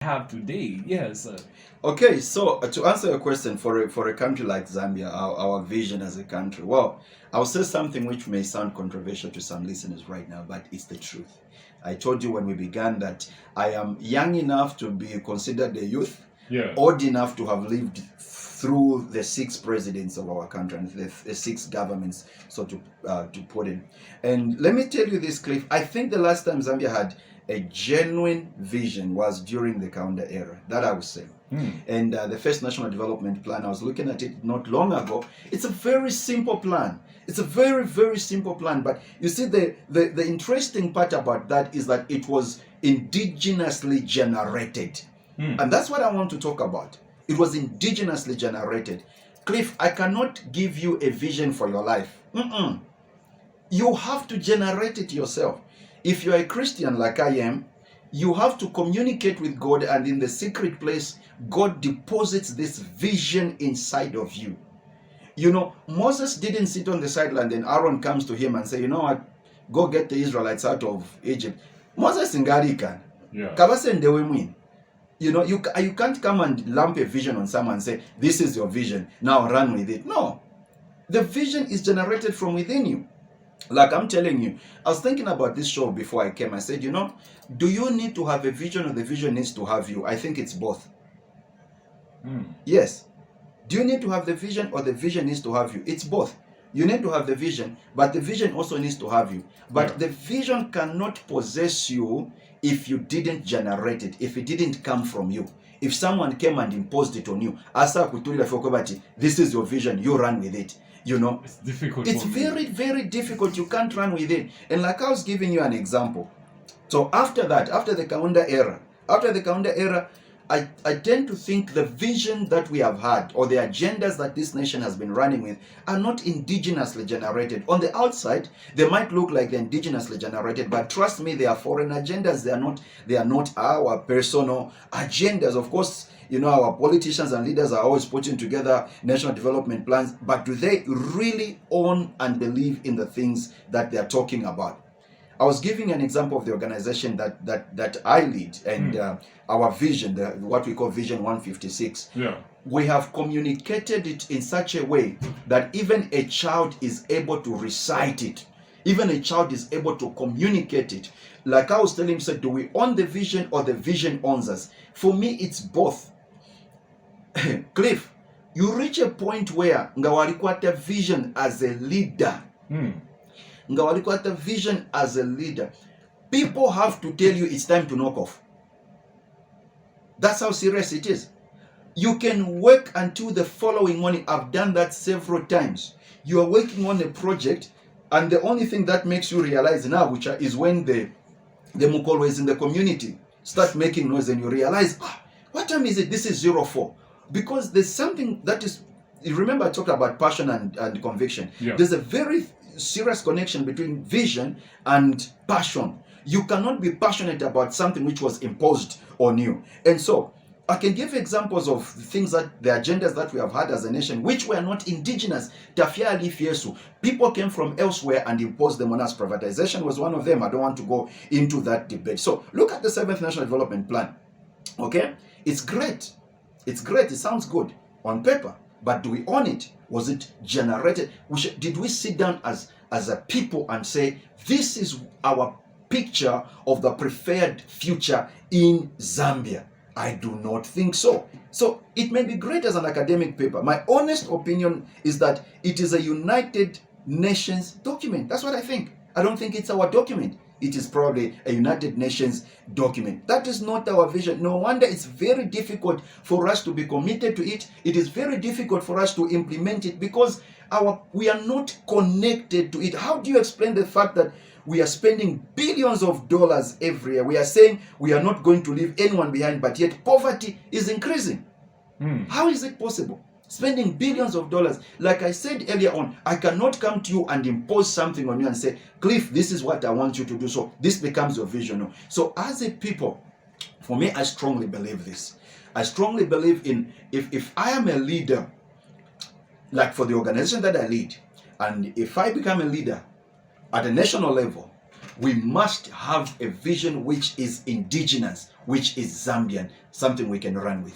have today. Yes. Okay, so to answer your question, for a country like Zambia, our vision as a country, well, I'll say something which may sound controversial to some listeners right now, but it's the truth. I told you when we began that I am young enough to be considered a youth, Yeah. old enough to have lived through the 6 presidents of our country and the 6 governments, so to put it. And let me tell you this, Cliff. I think the last time Zambia had a genuine vision was during the Kaunda era. That I would say. And the first National Development Plan, I was looking at it not long ago. It's a very simple plan. It's a very, very simple plan. But you see, the interesting part about that is that it was indigenously generated. And that's what I want to talk about. It was indigenously generated. Cliff, I cannot give you a vision for your life. You have to generate it yourself. If you're a Christian like I am, you have to communicate with God, and in the secret place, God deposits this vision inside of you. You know, Moses didn't sit on the sideline, and Aaron comes to him and say, you know what, go get the Israelites out of Egypt. Moses ngarikan. Yeah. You know, you can't come and lump a vision on someone and say, this is your vision, now run with it. No. The vision is generated from within you. Like I'm telling you, I was thinking about this show before I came. I said, you know, do you need to have a vision or the vision needs to have you? I think it's both. Yes. Do you need to have the vision or the vision needs to have you? It's both. You need to have the vision, but the vision also needs to have you. But the vision cannot possess you if you didn't generate it, if it didn't come from you. If someone came and imposed it on you, this is your vision, you run with it. You know, it's difficult. It's very, very difficult. You can't run with it. And like I was giving you an example. So after that, after the Kaunda era, I tend to think the vision that we have had or the agendas that this nation has been running with are not indigenously generated. On the outside, they might look like they're indigenously generated, but trust me, they are foreign agendas. They are not our personal agendas. Of course, you know, our politicians and leaders are always putting together national development plans, but do they really own and believe in the things that they're talking about? I was giving an example of the organization that I lead and our vision, what we call Vision 156. Yeah. We have communicated it in such a way that even a child is able to recite it. Even a child is able to communicate it. Like I was telling him, said, do we own the vision or the vision owns us? For me, it's both. Cliff, you reach a point where ngawalikwata vision as a leader. Ngawalikwata vision as a leader. People have to tell you it's time to knock off. That's how serious it is. You can work until the following morning. I've done that several times. You are working on a project, and the only thing that makes you realize now, which is when the Mukolo is in the community, start making noise, and you realize, what time is it? This is 04. Because there's something that is, you remember I talked about passion and conviction. Yeah. There's a very serious connection between vision and passion. You cannot be passionate about something which was imposed on you. And so, I can give examples of things that the agendas that we have had as a nation, which were not indigenous. Tafia Alif Yesu. People came from elsewhere and imposed them on us. Privatization was one of them. I don't want to go into that debate. So, look at the 7th National Development Plan. Okay? It's great. It's great. It sounds good on paper. But do we own it? Was it generated? Did we sit down as a people and say, this is our picture of the preferred future in Zambia? I do not think so. So it may be great as an academic paper. My honest opinion is that it is a United Nations document. That's what I think. I don't think it's our document. It is probably a United Nations document. That is not our vision. No wonder it's very difficult for us to be committed to it. It is very difficult for us to implement it because we are not connected to it. How do you explain the fact that we are spending billions of dollars every year? We are saying we are not going to leave anyone behind, but yet poverty is increasing. How is it possible? Spending billions of dollars. Like I said earlier on, I cannot come to you and impose something on you and say, Cliff, this is what I want you to do. So this becomes your vision. No. So as a people, for me, I strongly believe this. I strongly believe in, if I am a leader, like for the organization that I lead, and if I become a leader at a national level, we must have a vision which is indigenous, which is Zambian, something we can run with.